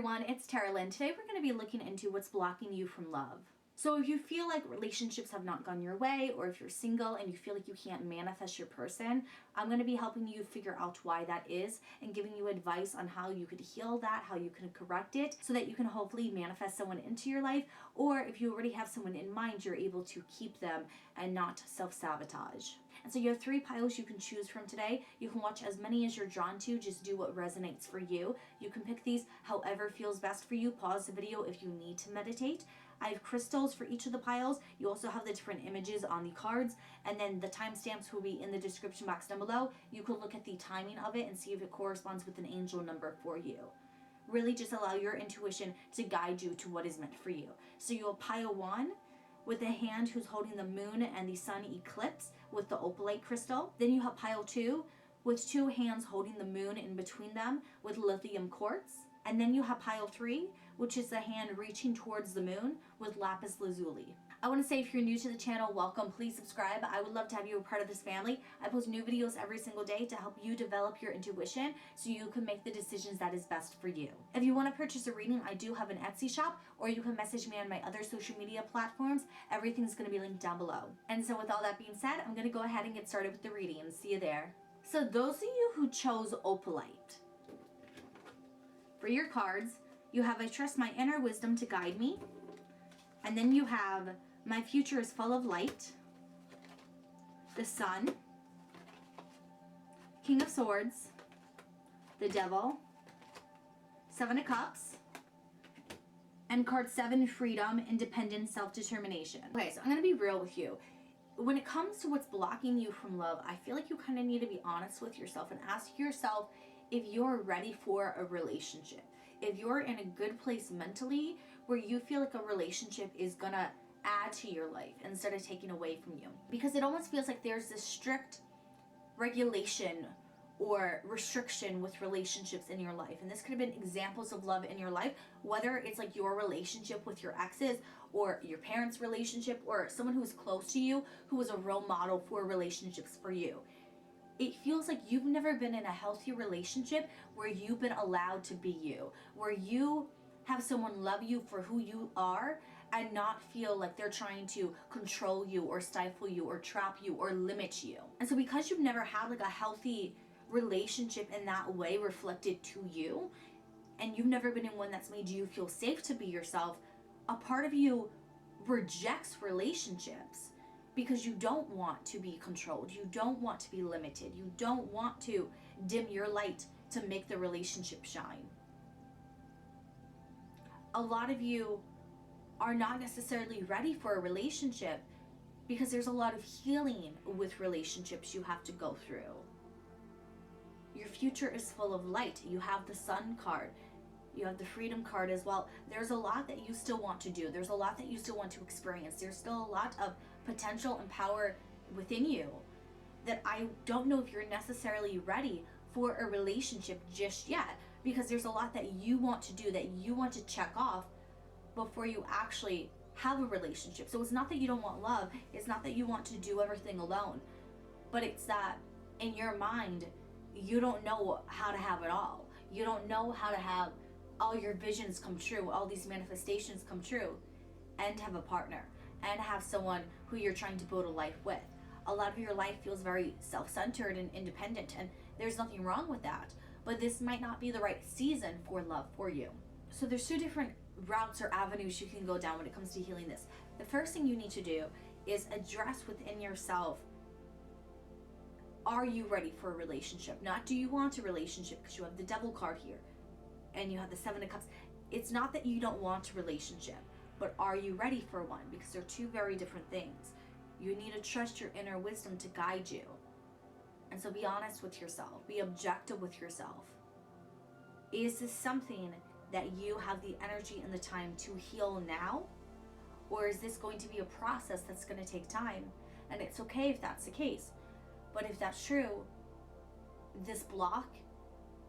everyone, it's Carolyn. Today we're going to be looking into what's blocking you from love. So if you feel like relationships have not gone your way, or if you're single and you feel like you can't manifest your person, I'm going to be helping you figure out why that is and giving you advice on how you could heal that, how you can correct it, so that you can hopefully manifest someone into your life, or if you already have someone in mind, you're able to keep them and not self-sabotage. And so you have 3 piles you can choose from today. You can watch as many as you're drawn to. Just do what resonates for you. You can pick these however feels best for you. Pause the video if you need to meditate. I have crystals for each of the piles. You also have the different images on the cards, and then the timestamps will be in the description box down below. You can look at the timing of it and see if it corresponds with an angel number for you. Really just allow your intuition to guide you to what is meant for you. So you have pile 1 with a hand who's holding the moon and the sun eclipse with the Oplaite crystal. Then you have pile 2 with 2 hands holding the moon in between them with Lithium quartz. And then you have pile 3, which is the hand reaching towards the moon with Lapis Lazuli. I want to say if you're new to the channel, welcome. Please subscribe. I would love to have you a part of this family. I post new videos every single day to help you develop your intuition so you can make the decisions that is best for you. If you want to purchase a reading, I do have an Etsy shop, or you can message me on my other social media platforms. Everything's going to be linked down below. And so with all that being said, I'm going to go ahead and get started with the reading. See you there. So those of you who chose Oplaite, for your cards, you have I trust my inner wisdom to guide me. And then you have my future is full of light, the sun, King of Swords, the Devil, 7 of Cups, and card 7, freedom, independence, self-determination. Okay, so I'm going to be real with you. When it comes to what's blocking you from love, I feel like you kind of need to be honest with yourself and ask yourself if you're ready for a relationship. If you're in a good place mentally where you feel like a relationship is gonna add to your life instead of taking away from you. Because it almost feels like there's this strict regulation or restriction with relationships in your life. And this could have been examples of love in your life, whether it's like your relationship with your exes or your parents' relationship or someone who's close to you who was a role model for relationships for you. It feels like you've never been in a healthy relationship where you've been allowed to be you, where you have someone love you for who you are and not feel like they're trying to control you or stifle you or trap you or limit you. And so because you've never had like a healthy relationship in that way reflected to you, and you've never been in one that's made you feel safe to be yourself, a part of you rejects relationships because you don't want to be controlled, you don't want to be limited, you don't want to dim your light to make the relationship shine. A lot of you are not necessarily ready for a relationship because there's a lot of healing with relationships you have to go through. Your future is full of light. You have the Sun card. You have the Freedom card as well. There's a lot that you still want to do. There's a lot that you still want to experience. There's still a lot of potential and power within you that I don't know if you're necessarily ready for a relationship just yet, because there's a lot that you want to do, that you want to check off before you actually have a relationship. So it's not that you don't want love. It's not that you want to do everything alone, but it's that in your mind, you don't know how to have it all. You don't know how to have all your visions come true, all these manifestations come true, and have a partner, and have someone who you're trying to build a life with. A lot of your life feels very self-centered and independent, and there's nothing wrong with that. But this might not be the right season for love for you. So there's 2 different routes or avenues you can go down when it comes to healing this. The first thing you need to do is address within yourself, are you ready for a relationship? Not do you want a relationship, because you have the Devil card here and you have the 7 of Cups. It's not that you don't want a relationship, but are you ready for one? Because they're 2 very different things. You need to trust your inner wisdom to guide you. And so be honest with yourself. Be objective with yourself. Is this something that you have the energy and the time to heal now? Or is this going to be a process that's going to take time? And it's okay if that's the case. But if that's true, this block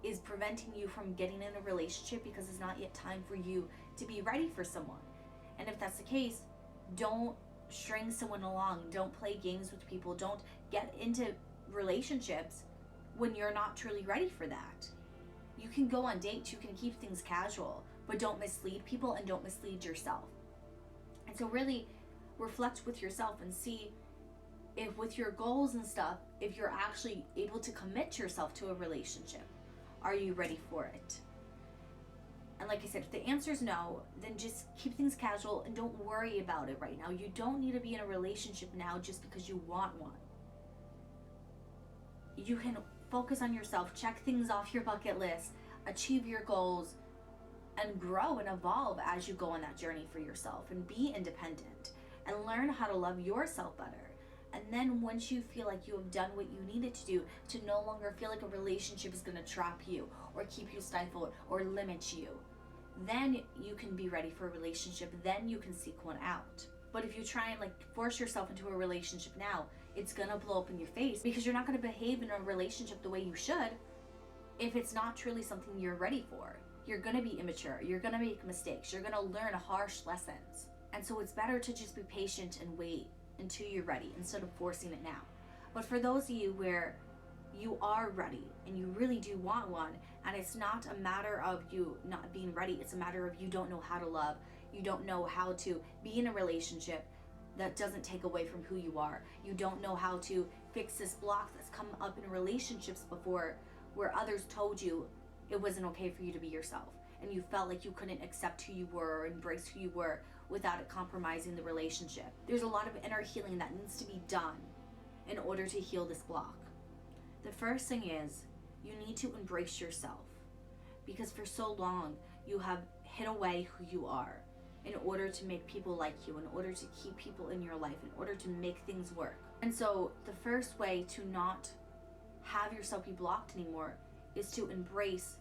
is preventing you from getting in a relationship because it's not yet time for you to be ready for someone. And if that's the case, don't string someone along. Don't play games with people. Don't get into relationships when you're not truly ready for that. You can go on dates, you can keep things casual, but don't mislead people and don't mislead yourself. And so really reflect with yourself and see if with your goals and stuff, if you're actually able to commit yourself to a relationship. Are you ready for it? And like I said, if the answer is no, then just keep things casual and don't worry about it right now. You don't need to be in a relationship now just because you want one. You can focus on yourself, check things off your bucket list, achieve your goals, and grow and evolve as you go on that journey for yourself, and be independent and learn how to love yourself better. And then once you feel like you have done what you needed to do to no longer feel like a relationship is going to trap you or keep you stifled or limit you, then you can be ready for a relationship. Then you can seek one out. But if you try and force yourself into a relationship now, it's going to blow up in your face, because you're not going to behave in a relationship the way you should if it's not truly something you're ready for. You're going to be immature. You're going to make mistakes. You're going to learn harsh lessons. And so it's better to just be patient and wait until you're ready instead of forcing it now. But for those of you where you are ready and you really do want one, and it's not a matter of you not being ready, it's a matter of you don't know how to love, you don't know how to be in a relationship that doesn't take away from who you are, you don't know how to fix this block that's come up in relationships before, where others told you it wasn't okay for you to be yourself, and you felt like you couldn't accept who you were or embrace who you were without it compromising the relationship. There's a lot of inner healing that needs to be done in order to heal this block. The first thing is you need to embrace yourself, because for so long you have hid away who you are in order to make people like you, in order to keep people in your life, in order to make things work. And so the first way to not have yourself be blocked anymore is to embrace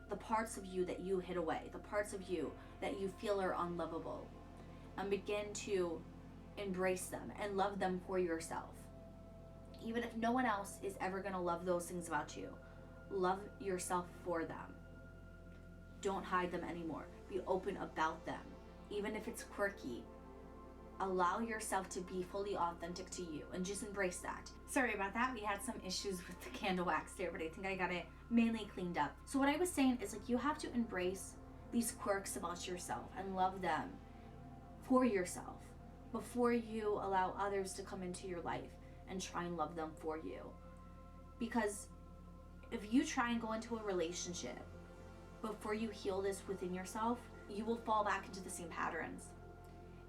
the parts of you that you hid away, the parts of you that you feel are unlovable, and begin to embrace them and love them for yourself. Even if no one else is ever going to love those things about you, love yourself for them. Don't hide them anymore. Be open about them. Even if it's quirky, allow yourself to be fully authentic to you and just embrace that. Sorry about that. We had some issues with the candle wax there, but I think I got it mainly cleaned up. So what I was saying is you have to embrace these quirks about yourself and love them for yourself before you allow others to come into your life and try and love them for you. Because if you try and go into a relationship before you heal this within yourself, you will fall back into the same patterns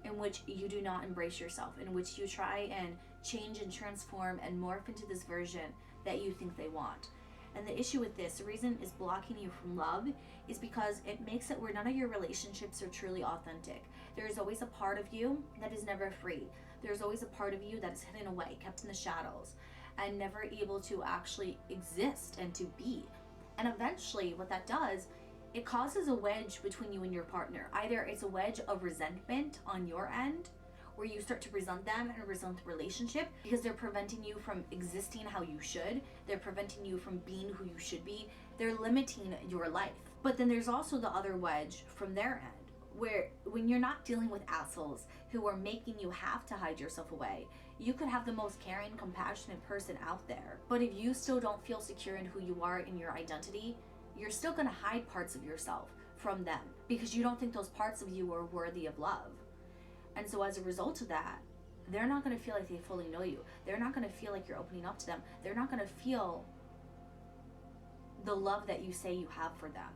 in which you do not embrace yourself, in which you try and change and transform and morph into this version that you think they want. And the issue with this, the reason is blocking you from love, is because it makes it where none of your relationships are truly authentic. There is always a part of you that is never free. There's always a part of you that is hidden away, kept in the shadows, and never able to actually exist and to be. And eventually what that does, it causes a wedge between you and your partner. Either it's a wedge of resentment on your end, where you start to resent them and resent the relationship because they're preventing you from existing how you should. They're preventing you from being who you should be. They're limiting your life. But then there's also the other wedge from their end, where when you're not dealing with assholes who are making you have to hide yourself away, you could have the most caring, compassionate person out there. But if you still don't feel secure in who you are, in your identity, you're still gonna hide parts of yourself from them because you don't think those parts of you are worthy of love. And so as a result of that, they're not gonna feel like they fully know you. They're not gonna feel like you're opening up to them. They're not gonna feel the love that you say you have for them.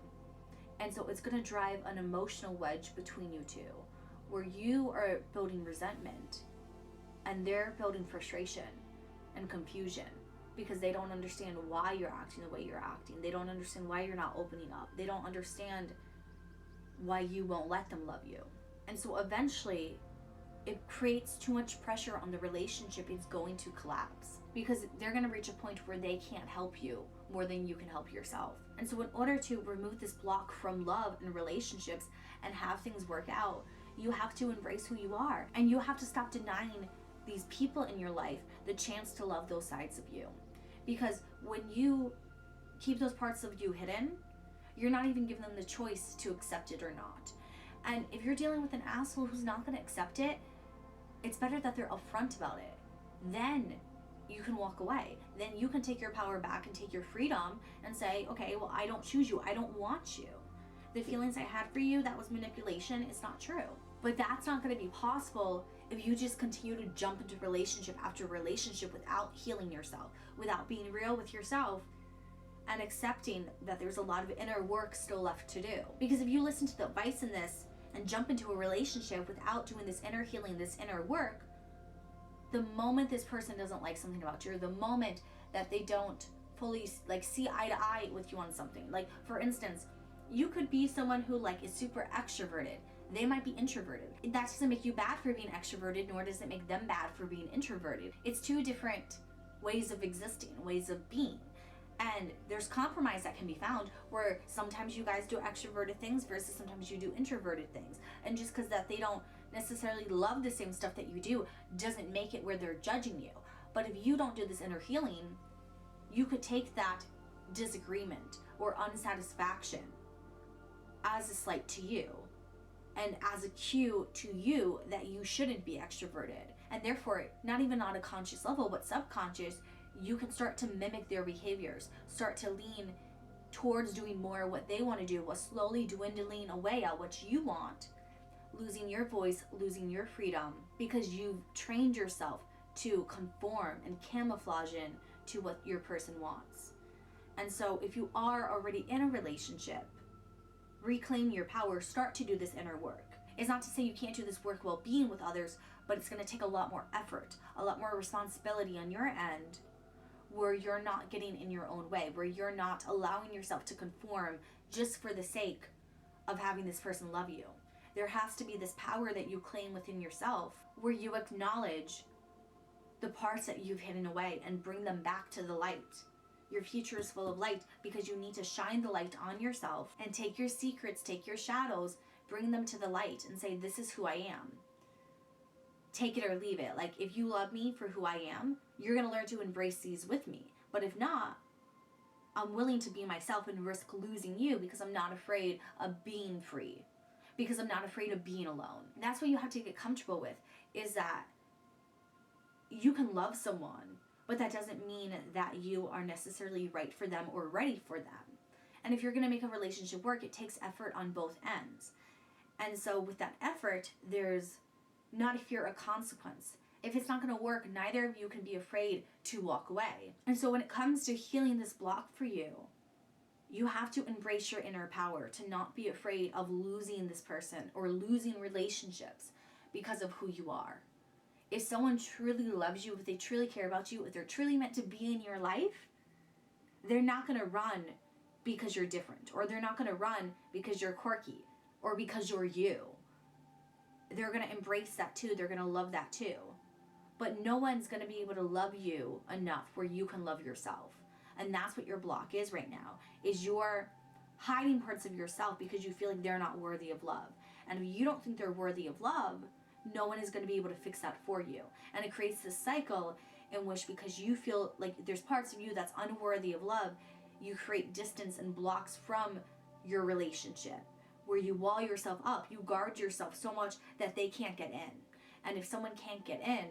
And so it's gonna drive an emotional wedge between you two, where you are building resentment and they're building frustration and confusion because they don't understand why you're acting the way you're acting. They don't understand why you're not opening up. They don't understand why you won't let them love you. And so eventually it creates too much pressure on the relationship. It's going to collapse because they're going to reach a point where they can't help you more than you can help yourself. And so in order to remove this block from love and relationships and have things work out, you have to embrace who you are, and you have to stop denying these people in your life the chance to love those sides of you. Because when you keep those parts of you hidden, you're not even giving them the choice to accept it or not. And if you're dealing with an asshole who's not going to accept it, it's better that they're upfront about it. Then you can walk away. Then you can take your power back and take your freedom and say, okay, well, I don't choose you. I don't want you. The feelings I had for you, that was manipulation. It's not true. But that's not going to be possible if you just continue to jump into relationship after relationship without healing yourself, without being real with yourself and accepting that there's a lot of inner work still left to do. Because if you listen to the advice in this and jump into a relationship without doing this inner healing, this inner work, the moment this person doesn't like something about you, or the moment that they don't fully like see eye to eye with you on something, like for instance, you could be someone who like is super extroverted. They might be introverted. That doesn't make you bad for being extroverted, nor does it make them bad for being introverted. It's two different ways of existing, ways of being. And there's compromise that can be found where sometimes you guys do extroverted things versus sometimes you do introverted things. And just because that they don't necessarily love the same stuff that you do doesn't make it where they're judging you. But if you don't do this inner healing, you could take that disagreement or unsatisfaction as a slight to you and as a cue to you that you shouldn't be extroverted. And therefore, not even on a conscious level, but subconscious, you can start to mimic their behaviors, start to lean towards doing more what they want to do, while slowly dwindling away at what you want, losing your voice, losing your freedom, because you've trained yourself to conform and camouflage in to what your person wants. And so if you are already in a relationship, reclaim your power, start to do this inner work. It's not to say you can't do this work while being with others, but it's going to take a lot more effort, a lot more responsibility on your end, where you're not getting in your own way, where you're not allowing yourself to conform just for the sake of having this person love you. There has to be this power that you claim within yourself, where you acknowledge the parts that you've hidden away and bring them back to the light. Your future is full of light because you need to shine the light on yourself and take your secrets, take your shadows, bring them to the light and say, this is who I am. Take it or leave it. Like, if you love me for who I am, you're going to learn to embrace these with me. But if not, I'm willing to be myself and risk losing you because I'm not afraid of being free, because I'm not afraid of being alone. And that's what you have to get comfortable with, is that you can love someone, but that doesn't mean that you are necessarily right for them or ready for them. And if you're going to make a relationship work, it takes effort on both ends. And so with that effort, there's not a fear of consequence. If it's not going to work, neither of you can be afraid to walk away. And so when it comes to healing this block for you, you have to embrace your inner power, to not be afraid of losing this person or losing relationships because of who you are. If someone truly loves you, if they truly care about you, if they're truly meant to be in your life, they're not going to run because you're different, or they're not going to run because you're quirky or because you're you. They're going to embrace that too. They're going to love that too. But no one's going to be able to love you enough where you can love yourself. And that's what your block is right now, is you're hiding parts of yourself because you feel like they're not worthy of love. And if you don't think they're worthy of love, no one is going to be able to fix that for you. And it creates this cycle in which, because you feel like there's parts of you that's unworthy of love, you create distance and blocks from your relationship, where you wall yourself up, you guard yourself so much that they can't get in. And if someone can't get in,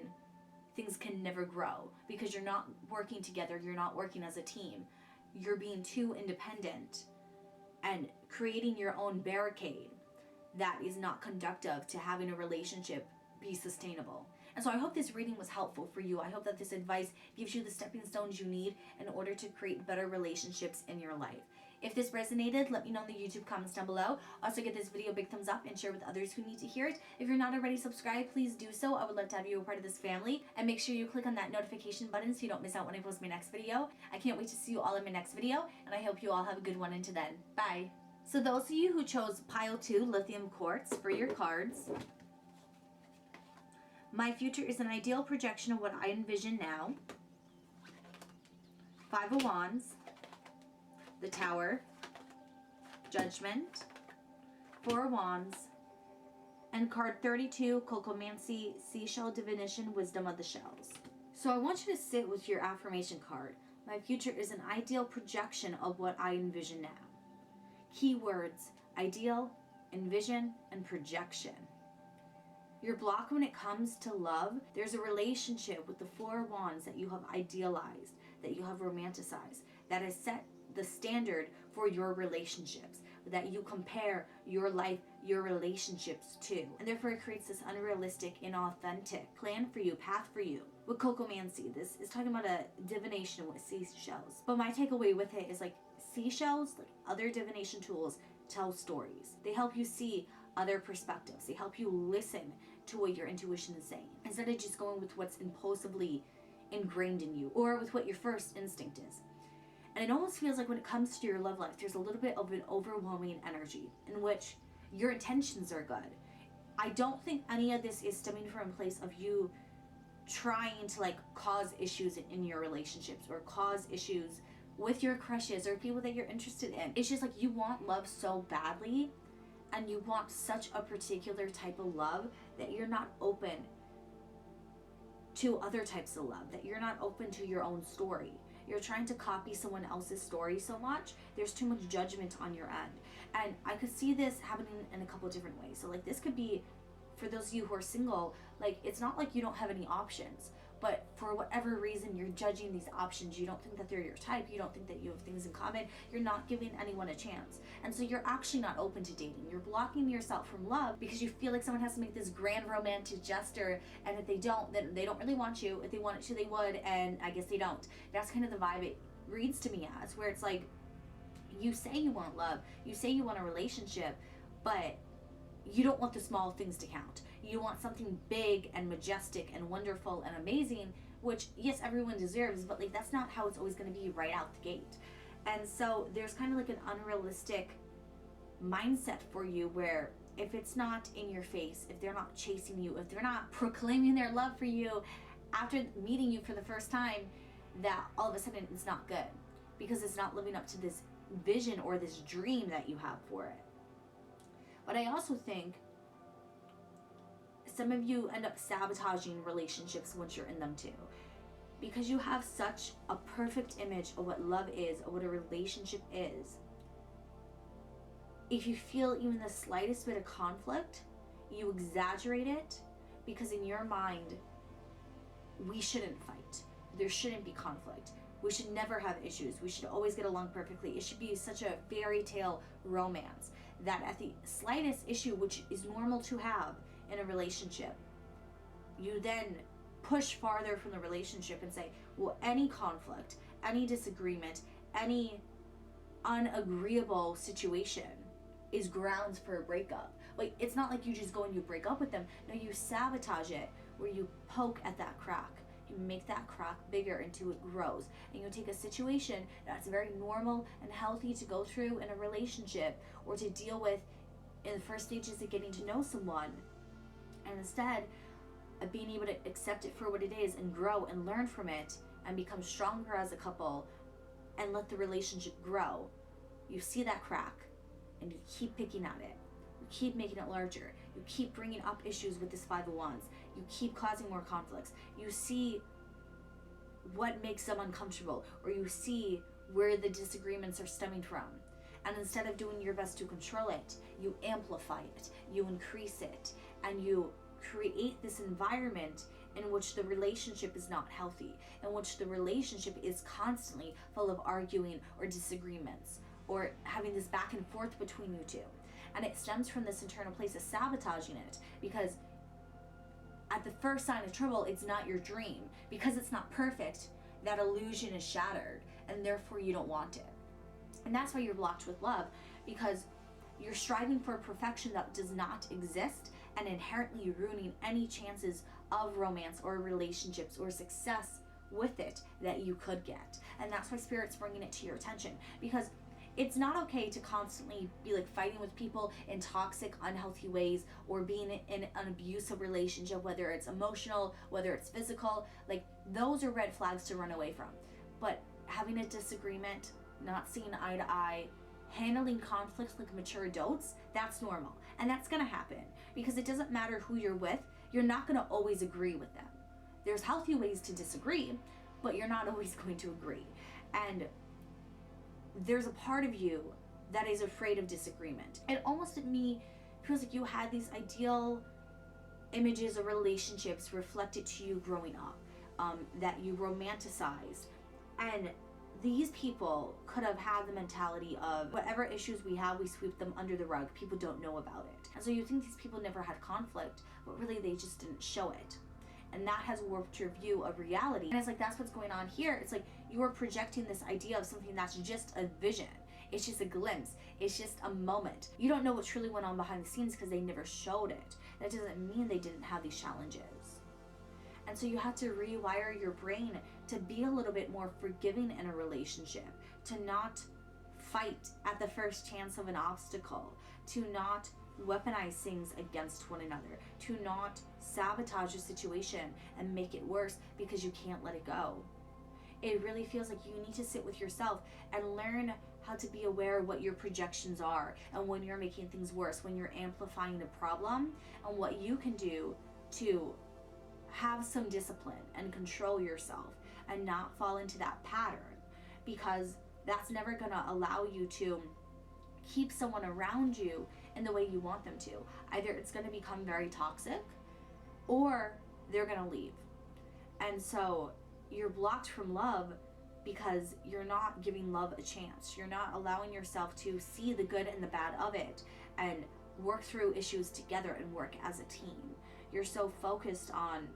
things can never grow, because you're not working together, you're not working as a team. You're being too independent and creating your own barricade that is not conducive to having a relationship be sustainable. And so I hope this reading was helpful for you. I hope that this advice gives you the stepping stones you need in order to create better relationships in your life. If this resonated, let me know in the YouTube comments down below. Also, give this video a big thumbs up and share with others who need to hear it. If you're not already subscribed, please do so. I would love to have you a part of this family. And make sure you click on that notification button so you don't miss out when I post my next video. I can't wait to see you all in my next video, and I hope you all have a good one until then. Bye. So those of you who chose Pile 2 Lithium Quartz for your cards, my future is an ideal projection of what I envision now. 5 of Wands, the Tower, Judgment, 4 of Wands, and card 32, Cocomancy, Seashell Divination, Wisdom of the Shells. So I want you to sit with your affirmation card. My future is an ideal projection of what I envision now. Keywords: ideal, envision, and projection. You're blocked when it comes to love. There's a relationship with the Four of Wands that you have idealized, that you have romanticized, that has set the standard for your relationships, that you compare your life, your relationships to. And therefore it creates this unrealistic, inauthentic plan for you, path for you. With Cocomancy, this is talking about a divination with seashells. But my takeaway with it is like seashells, like other divination tools, tell stories. They help you see other perspectives. They help you listen to what your intuition is saying, instead of just going with what's impulsively ingrained in you or with what your first instinct is. And it almost feels like when it comes to your love life, there's a little bit of an overwhelming energy in which your intentions are good. I don't think any of this is stemming from a place of you trying to like cause issues in your relationships or cause issues with your crushes or people that you're interested in. It's just like you want love so badly, and you want such a particular type of love that you're not open to other types of love, that you're not open to your own story. You're trying to copy someone else's story so much, there's too much judgment on your end. And I could see this happening in a couple of different ways. So like this could be, for those of you who are single, like it's not like you don't have any options, but for whatever reason you're judging these options. You don't think that they're your type, you don't think that you have things in common, you're not giving anyone a chance. And so you're actually not open to dating. You're blocking yourself from love because you feel like someone has to make this grand romantic gesture, and if they don't, then they don't really want you. If they wanted to, they would, and I guess they don't. That's kind of the vibe it reads to me as, where it's like you say you want love, you say you want a relationship, but you don't want the small things to count. You want something big and majestic and wonderful and amazing, which yes, everyone deserves, but like that's not how it's always going to be right out the gate. And so there's kind of like an unrealistic mindset for you where if it's not in your face, if they're not chasing you, if they're not proclaiming their love for you after meeting you for the first time, that all of a sudden it's not good because it's not living up to this vision or this dream that you have for it. But I also think some of you end up sabotaging relationships once you're in them too, because you have such a perfect image of what love is, or what a relationship is. If you feel even the slightest bit of conflict, you exaggerate it, because in your mind, we shouldn't fight. There shouldn't be conflict. We should never have issues. We should always get along perfectly. It should be such a fairy tale romance that at the slightest issue, which is normal to have in a relationship, you then push farther from the relationship and say, well, any conflict, any disagreement, any unagreeable situation is grounds for a breakup. Like, it's not like you just go and you break up with them. No, you sabotage it, where you poke at that crack. You make that crack bigger until it grows. And you take a situation that's very normal and healthy to go through in a relationship or to deal with in the first stages of getting to know someone, and instead of being able to accept it for what it is and grow and learn from it and become stronger as a couple and let the relationship grow, you see that crack and you keep picking at it. You keep making it larger. You keep bringing up issues with this Five of Wands. You keep causing more conflicts. You see what makes them uncomfortable, or you see where the disagreements are stemming from. And instead of doing your best to control it, you amplify it, you increase it, and you create this environment in which the relationship is not healthy, in which the relationship is constantly full of arguing or disagreements, or having this back and forth between you two. And it stems from this internal place of sabotaging it, because at the first sign of trouble, it's not your dream. Because it's not perfect, that illusion is shattered, and therefore you don't want it. And that's why you're blocked with love, because you're striving for perfection that does not exist, and inherently ruining any chances of romance or relationships or success with it that you could get. And that's why Spirit's bringing it to your attention, because it's not okay to constantly be like fighting with people in toxic, unhealthy ways, or being in an abusive relationship, whether it's emotional, whether it's physical. Like, those are red flags to run away from. But having a disagreement, not seeing eye to eye, handling conflicts like mature adults, that's normal. And that's gonna happen, because it doesn't matter who you're with, you're not gonna always agree with them. There's healthy ways to disagree, but you're not always going to agree. And there's a part of you that is afraid of disagreement. It almost, to me, feels like you had these ideal images of relationships reflected to you growing up, that you romanticized. And these people could have had the mentality of whatever issues we have, we sweep them under the rug. People don't know about it. And so you think these people never had conflict, but really they just didn't show it. And that has warped your view of reality. And it's like, that's what's going on here. It's like you are projecting this idea of something that's just a vision. It's just a glimpse. It's just a moment. You don't know what truly went on behind the scenes because they never showed it. That doesn't mean they didn't have these challenges. And so you have to rewire your brain to be a little bit more forgiving in a relationship, to not fight at the first chance of an obstacle, to not weaponize things against one another, to not sabotage a situation and make it worse because you can't let it go. It really feels like you need to sit with yourself and learn how to be aware of what your projections are, and when you're making things worse, when you're amplifying a problem, and what you can do to have some discipline and control yourself and not fall into that pattern, because that's never going to allow you to keep someone around you in the way you want them to. Either it's going to become very toxic or they're going to leave. And so you're blocked from love because you're not giving love a chance. You're not allowing yourself to see the good and the bad of it and work through issues together and work as a team. You're so focused on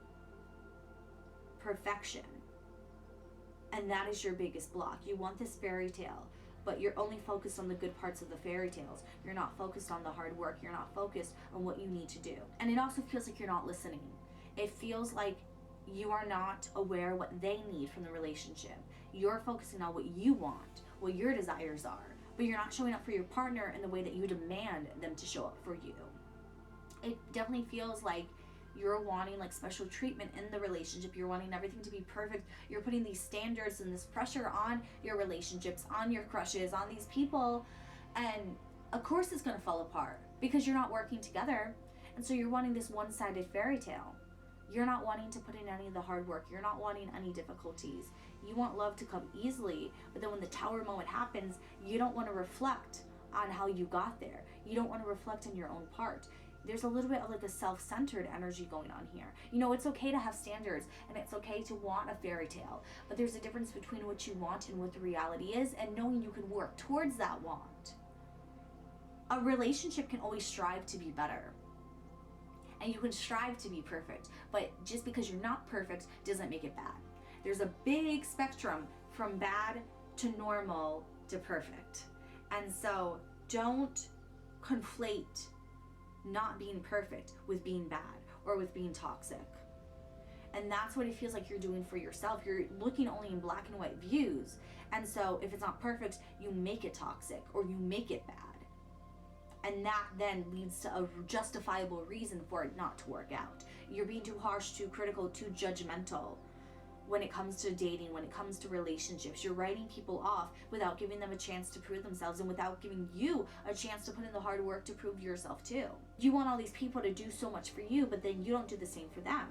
perfection, and that is your biggest block. You want this fairy tale, but you're only focused on the good parts of the fairy tales. You're not focused on the hard work. You're not focused on what you need to do. And it also feels like you're not listening. It feels like you are not aware what they need from the relationship. You're focusing on what you want, what your desires are, but you're not showing up for your partner in the way that you demand them to show up for you. It definitely feels like you're wanting like special treatment in the relationship. You're wanting everything to be perfect. You're putting these standards and this pressure on your relationships, on your crushes, on these people. And of course it's going to fall apart because you're not working together. And so you're wanting this one-sided fairy tale. You're not wanting to put in any of the hard work. You're not wanting any difficulties. You want love to come easily, but then when the tower moment happens, you don't want to reflect on how you got there. You don't want to reflect on your own part. There's a little bit of like a self-centered energy going on here. You know, it's okay to have standards and it's okay to want a fairy tale, but there's a difference between what you want and what the reality is, and knowing you can work towards that want. A relationship can always strive to be better. And you can strive to be perfect, but just because you're not perfect doesn't make it bad. There's a big spectrum from bad to normal to perfect. And so don't conflate not being perfect with being bad or with being toxic. And that's what it feels like you're doing for yourself. You're looking only in black and white views. And so if it's not perfect, you make it toxic or you make it bad. And that then leads to a justifiable reason for it not to work out. You're being too harsh, too critical, too judgmental when it comes to dating, when it comes to relationships. You're writing people off without giving them a chance to prove themselves and without giving you a chance to put in the hard work to prove yourself too. You want all these people to do so much for you, but then you don't do the same for them.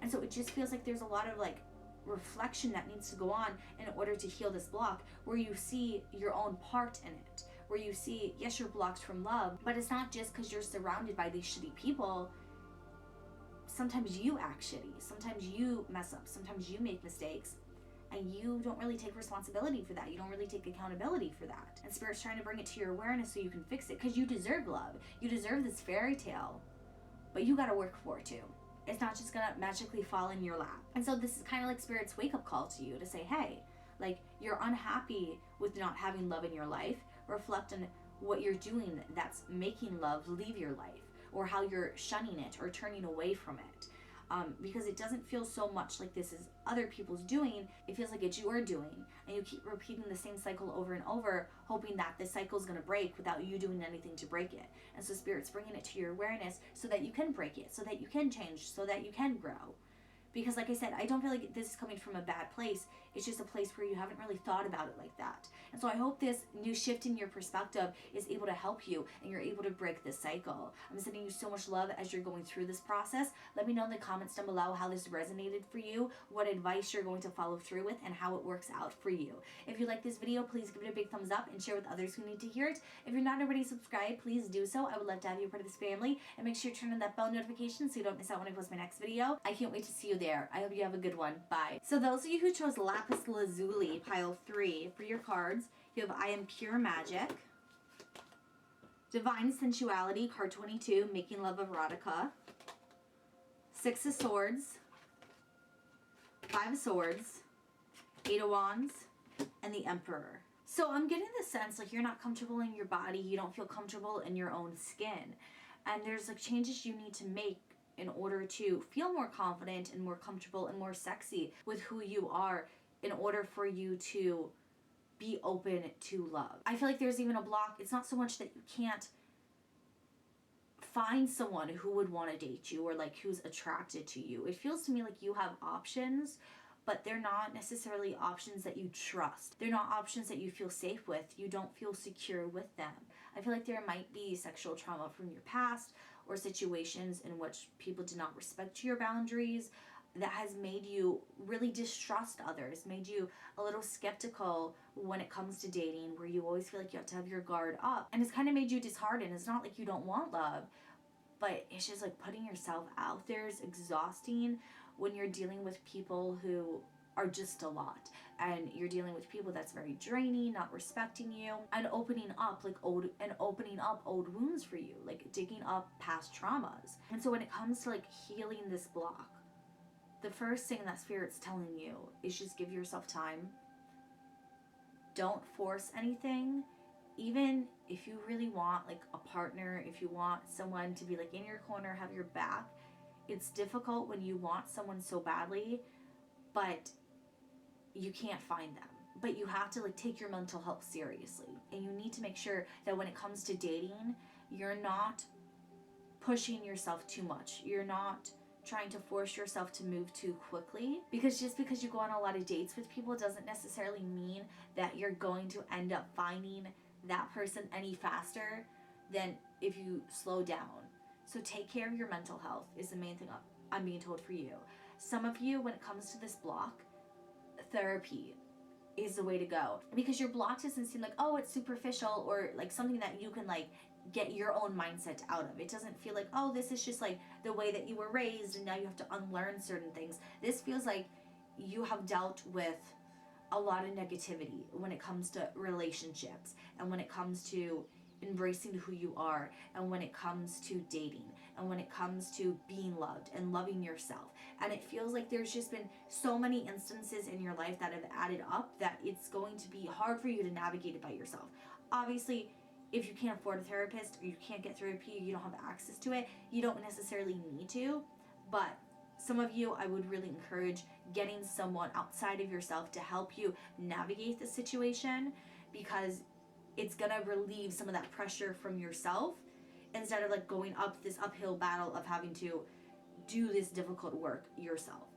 And so it just feels like there's a lot of like reflection that needs to go on in order to heal this block, where you see your own part in it, where you see, yes, you're blocked from love, but it's not just because you're surrounded by these shitty people. Sometimes you act shitty, sometimes you mess up, sometimes you make mistakes, and you don't really take responsibility for that. You don't really take accountability for that. And Spirit's trying to bring it to your awareness so you can fix it, because you deserve love. You deserve this fairy tale, but you gotta work for it too. It's not just gonna magically fall in your lap. And so this is kind of like Spirit's wake-up call to you to say, hey, like, you're unhappy with not having love in your life. Reflect on what you're doing that's making love leave your life, or how you're shunning it or turning away from it. Because it doesn't feel so much like this is other people's doing. It feels like it's your doing, and you keep repeating the same cycle over and over, hoping that this cycle is going to break without you doing anything to break it. And so Spirit's bringing it to your awareness so that you can break it, so that you can change, so that you can grow. Because like I said, I don't feel like this is coming from a bad place. It's just a place where you haven't really thought about it like that. And so I hope this new shift in your perspective is able to help you and you're able to break this cycle. I'm sending you so much love as you're going through this process. Let me know in the comments down below how this resonated for you, what advice you're going to follow through with, and how it works out for you. If you like this video, please give it a big thumbs up and share with others who need to hear it. If you're not already subscribed, please do so. I would love to have you a part of this family, and make sure to turn on that bell notification so you don't miss out when I post my next video. I can't wait to see you there. I hope you have a good one. Bye. So those of you who chose Lapis Lazuli, pile 3, for your cards, you have I Am Pure Magic, Divine Sensuality, card 22, Making Love Erotica, 6 of Swords, 5 of Swords, 8 of Wands, and the Emperor. So I'm getting the sense like you're not comfortable in your body, you don't feel comfortable in your own skin. And there's like changes you need to make in order to feel more confident and more comfortable and more sexy with who you are, in order for you to be open to love. I feel like there's even a block. It's not so much that you can't find someone who would want to date you or like who's attracted to you. It feels to me like you have options, but they're not necessarily options that you trust. They're not options that you feel safe with. You don't feel secure with them. I feel like there might be sexual trauma from your past or situations in which people did not respect your boundaries that has made you really distrust others, made you a little skeptical when it comes to dating, where you always feel like you have to have your guard up. And it's kind of made you disheartened. It's not like you don't want love, but it's just like putting yourself out there is exhausting when you're dealing with people who are just a lot, and you're dealing with people that's very draining, not respecting you, and opening up old wounds for you, like digging up past traumas. And so when it comes to like healing this block, the first thing that Spirit's telling you is just give yourself time. Don't force anything. Even if you really want like a partner, if you want someone to be like in your corner, have your back, it's difficult when you want someone so badly, but you can't find them. But you have to like take your mental health seriously, and you need to make sure that when it comes to dating, you're not pushing yourself too much. You're not trying to force yourself to move too quickly, because just because you go on a lot of dates with people doesn't necessarily mean that you're going to end up finding that person any faster than if you slow down. So take care of your mental health is the main thing I'm being told for you. Some of you, when it comes to this block, therapy is the way to go, because your block doesn't seem like, oh, it's superficial or like something that you can like get your own mindset out of. It doesn't feel like, oh, this is just like the way that you were raised and now you have to unlearn certain things. This feels like you have dealt with a lot of negativity when it comes to relationships, and when it comes to embracing who you are, and when it comes to dating, and when it comes to being loved and loving yourself. And it feels like there's just been so many instances in your life that have added up that it's going to be hard for you to navigate it by yourself. Obviously, if you can't afford a therapist or you can't get therapy, you don't have access to it, you don't necessarily need to. But some of you, I would really encourage getting someone outside of yourself to help you navigate the situation, because it's gonna relieve some of that pressure from yourself instead of like going up this uphill battle of having to do this difficult work yourself.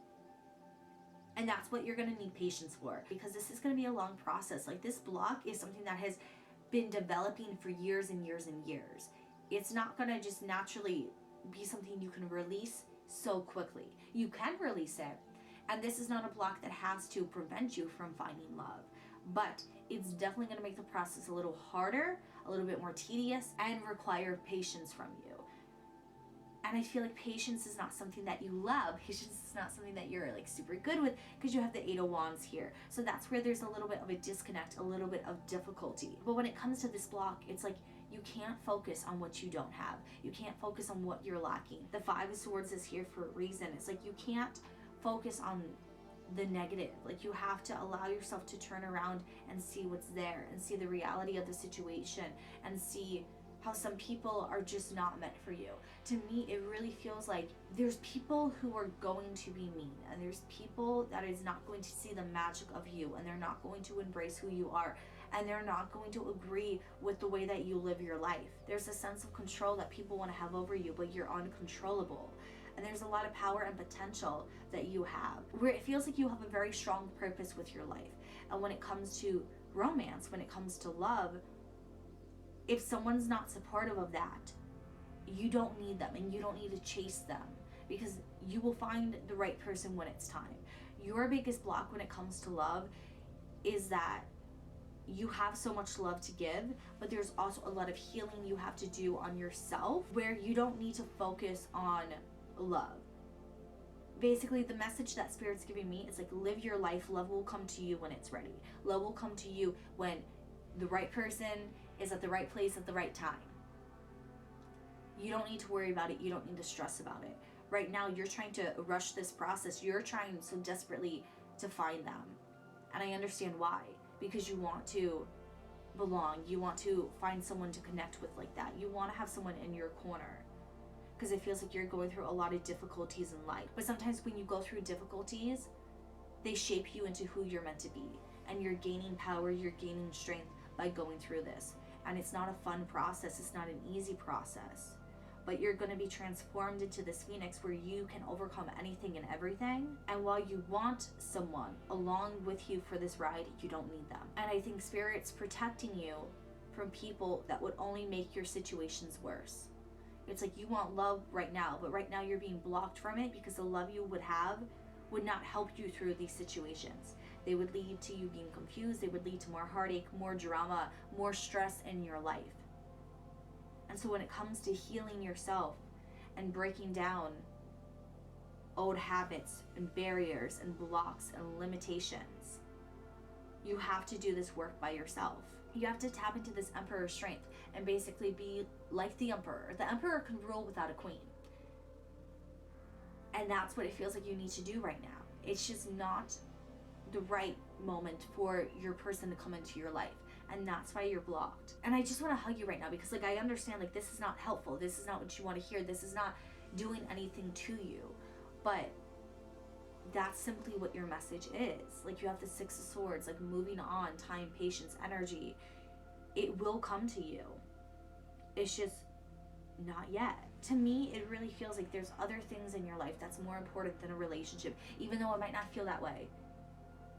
And that's what you're gonna need patience for, because this is gonna be a long process. Like, this block is something that has been developing for years and years and years. It's not gonna just naturally be something you can release so quickly. You can release it, and this is not a block that has to prevent you from finding love, but it's definitely going to make the process a little harder, a little bit more tedious, and require patience from you. And I feel like patience is not something that you love. Patience is not something that you're like super good with, because you have the 8 of Wands here. So that's where there's a little bit of a disconnect, a little bit of difficulty. But when it comes to this block, it's like you can't focus on what you don't have. You can't focus on what you're lacking. The 5 of Swords is here for a reason. It's like you can't focus on the negative. Like, you have to allow yourself to turn around and see what's there, and see the reality of the situation, and see how some people are just not meant for you. To me, it really feels like there's people who are going to be mean, and there's people that is not going to see the magic of you, and they're not going to embrace who you are, and they're not going to agree with the way that you live your life. There's a sense of control that people want to have over you, but you're uncontrollable. And there's a lot of power and potential that you have, where it feels like you have a very strong purpose with your life. And when it comes to romance, when it comes to love, if someone's not supportive of that, you don't need them, and you don't need to chase them, because you will find the right person when it's time. Your biggest block when it comes to love is that you have so much love to give, but there's also a lot of healing you have to do on yourself, where you don't need to focus on love. Basically, the message that Spirit's giving me is like, live your life. Love will come to you when it's ready. Love will come to you when the right person is at the right place at the right time. You don't need to worry about it. You don't need to stress about it. Right now, you're trying to rush this process. You're trying so desperately to find them. And I understand why. Because you want to belong. You want to find someone to connect with like that. You want to have someone in your corner. Because it feels like you're going through a lot of difficulties in life. But sometimes when you go through difficulties, they shape you into who you're meant to be. And you're gaining power, you're gaining strength by going through this. And it's not a fun process. It's not an easy process. But you're going to be transformed into this phoenix where you can overcome anything and everything. And while you want someone along with you for this ride, you don't need them. And I think Spirit's protecting you from people that would only make your situations worse. It's like you want love right now, but right now you're being blocked from it because the love you would have would not help you through these situations. They would lead to you being confused. They would lead to more heartache, more drama, more stress in your life. And so when it comes to healing yourself and breaking down old habits and barriers and blocks and limitations, you have to do this work by yourself. You have to tap into this emperor strength and basically be like the emperor. The emperor can rule without a queen. And that's what it feels like you need to do right now. It's just not the right moment for your person to come into your life. And that's why you're blocked. And I just want to hug you right now because like I understand like this is not helpful. This is not what you want to hear. This is not doing anything to you. But that's simply what your message is. Like you have the Six of Swords, like moving on, time, patience, energy. It will come to you. It's just not yet. To me, it really feels like there's other things in your life that's more important than a relationship, even though it might not feel that way.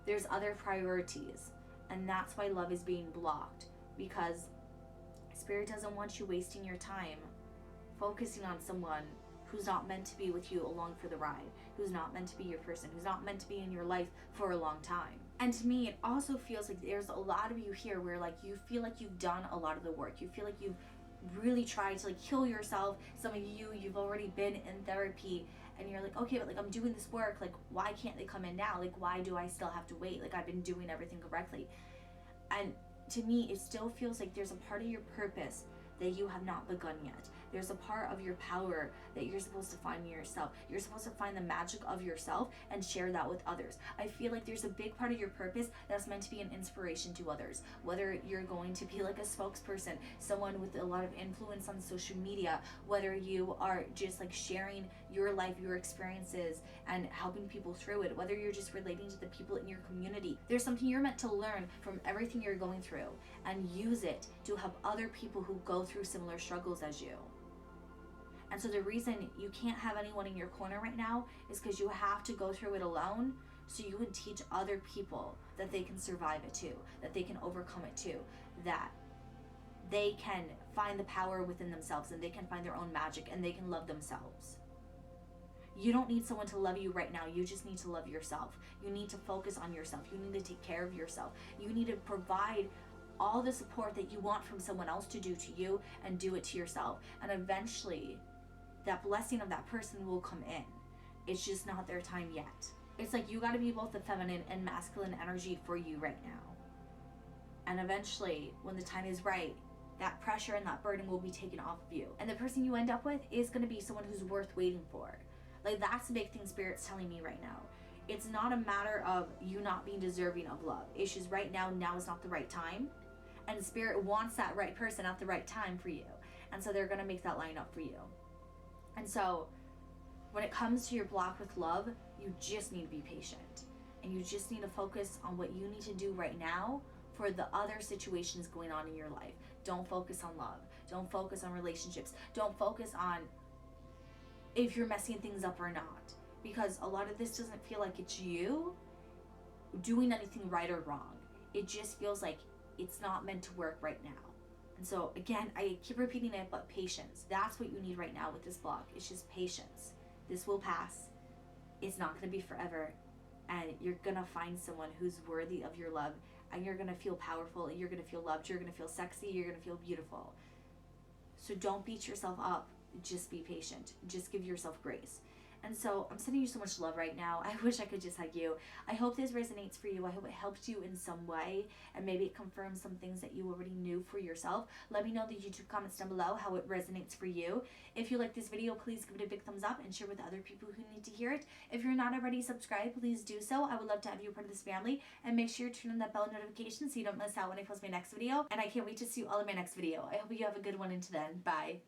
There's other priorities. And that's why love is being blocked, because Spirit doesn't want you wasting your time focusing on someone who's not meant to be with you along for the ride, who's not meant to be your person, who's not meant to be in your life for a long time. And to me, it also feels like there's a lot of you here where like you feel like you've done a lot of the work. You feel like you've really tried to like heal yourself. Some of you've already been in therapy and you're like, okay, but like I'm doing this work, like why can't they come in now? Like why do I still have to wait? Like I've been doing everything correctly. And to me, it still feels like there's a part of your purpose that you have not begun yet. There's a part of your power that you're supposed to find in yourself. You're supposed to find the magic of yourself and share that with others. I feel like there's a big part of your purpose that's meant to be an inspiration to others. Whether you're going to be like a spokesperson, someone with a lot of influence on social media, whether you are just like sharing your life, your experiences, and helping people through it, whether you're just relating to the people in your community. There's something you're meant to learn from everything you're going through and use it to help other people who go through similar struggles as you. And so the reason you can't have anyone in your corner right now is because you have to go through it alone, so you can teach other people that they can survive it too, that they can overcome it too, that they can find the power within themselves and they can find their own magic and they can love themselves. You don't need someone to love you right now. You just need to love yourself. You need to focus on yourself. You need to take care of yourself. You need to provide all the support that you want from someone else to do to you and do it to yourself. And eventually, that blessing of that person will come in. It's just not their time yet. It's like you got to be both the feminine and masculine energy for you right now. And eventually, when the time is right, that pressure and that burden will be taken off of you. And the person you end up with is going to be someone who's worth waiting for. Like, that's the big thing Spirit's telling me right now. It's not a matter of you not being deserving of love. It's just right now is not the right time. And Spirit wants that right person at the right time for you. And so they're going to make that line up for you. And so when it comes to your block with love, you just need to be patient. And you just need to focus on what you need to do right now for the other situations going on in your life. Don't focus on love. Don't focus on relationships. Don't focus on if you're messing things up or not. Because a lot of this doesn't feel like it's you doing anything right or wrong. It just feels like it's not meant to work right now. And so again, I keep repeating it, but patience. That's what you need right now with this block. It's just patience. This will pass. It's not going to be forever. And you're going to find someone who's worthy of your love. And you're going to feel powerful. And you're going to feel loved. You're going to feel sexy. You're going to feel beautiful. So don't beat yourself up. Just be patient. Just give yourself grace. And so I'm sending you so much love right now. I wish I could just hug you. I hope this resonates for you. I hope it helps you in some way, and maybe it confirms some things that you already knew for yourself. Let me know in the YouTube comments down below how it resonates for you. If you like this video, please give it a big thumbs up and share with other people who need to hear it. If you're not already subscribed, please do so. I would love to have you a part of this family, and make sure you turn on that bell notification so you don't miss out when I post my next video. And I can't wait to see you all in my next video. I hope you have a good one until then. Bye.